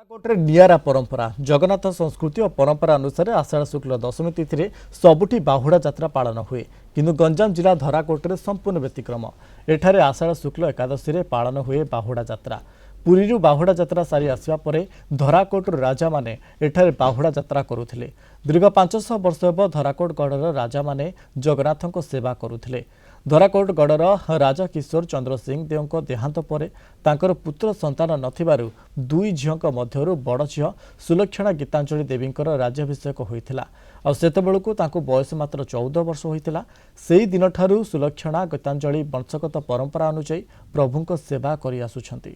धराकोटे निरा परंपरा जगन्नाथ संस्कृति और परंपरा अनुसार आषाढ़ शुक्ल दशमी तिथि में सबुठी बाहुड़ा यात्रा पालन हुए किंतु गंजाम जिला धराकोटे संपूर्ण व्यतिक्रम एठारे आषाढ़ शुक्ल एकादशी रे पालन हुए बाहुड़ा यात्रा। पुरी बाहुड़ा यात्रा सारी आसवा पर धराकोट राजा माने एठारे बाहुड़ा यात्रा करुथिले। दीर्घ 500 वर्ष हेब धराकोट गढ़र राजा माने जगन्नाथ सेवा करुथिले। धराकोट गढ़र राजा किशोर चंद्र सिंह देव देहांत पर तांकर पुत्र संतान नथिबारु दुई झीओं मध्यरु बड़ झील सुलक्षणा गीतांजलि देवींकर राज्याभिषेक होइथिला। आ सेतेबेलकु तांको बयस मात्र 14 वर्ष होइथिला। सेही दिन ठारू सुलक्षणा गीतांजलि वंशगत परंपरा अनुसार प्रभुंक सेवा करि आसुछंती।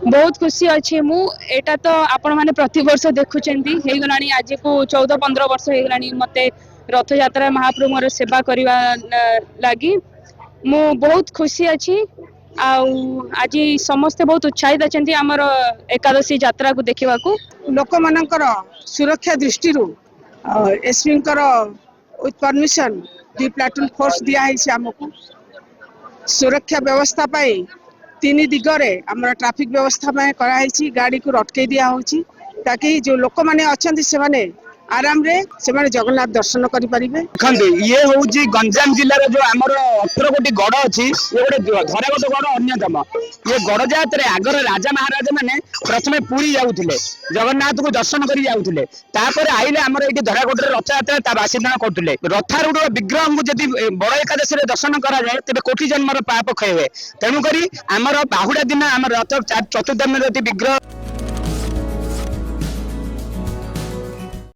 बहुत खुशी अच्छे मु एटा तो आपण माने प्रति वर्ष देखुचंती हे गलानी आज को 14-15 वर्ष हे गलानी मते रथ यात्रा महाप्रभु मोर सेवा करिवा लागी मु बहुत खुशी अछि। आज समस्त बहुत उत्साहित अछंती हमर एकादशी यात्रा को देखिबा को लोक मानकर सुरक्षा दृष्टि SP with permission the platoon force दिया है आमको सुरक्षा व्यवस्था पाई 3 दिगरे आम ट्रैफिक व्यवस्था में कराई गाड़ी को अटकई दिया होची ताकि जो लोक माने अछंती से माने आराम रे से माने जगन्नाथ दर्शन करि परिबे। देखंते ये होउची गंजाम जिल्ला रे जो हमर 18 कोटी गड़ अछि ये गोटे धराकोट गड़ अन्यतम। ये गड़ जात्रे आगर राजा महाराजा माने प्रथमे पुरी जाउथिले जगन्नाथ को दर्शन करि जाउथिले तापर आइले हमर एठी धराकोट रे रथ यात्रा ता बासिंदा करथुले। रथारूढ़ विग्रह को जदि बड़ एकादशी रे दर्शन करा जाए तबे कोटी जन्मर पाप खैबे तेनु करी हमर बाहुडा दिन हमर रथ चतुर्दशी विग्रह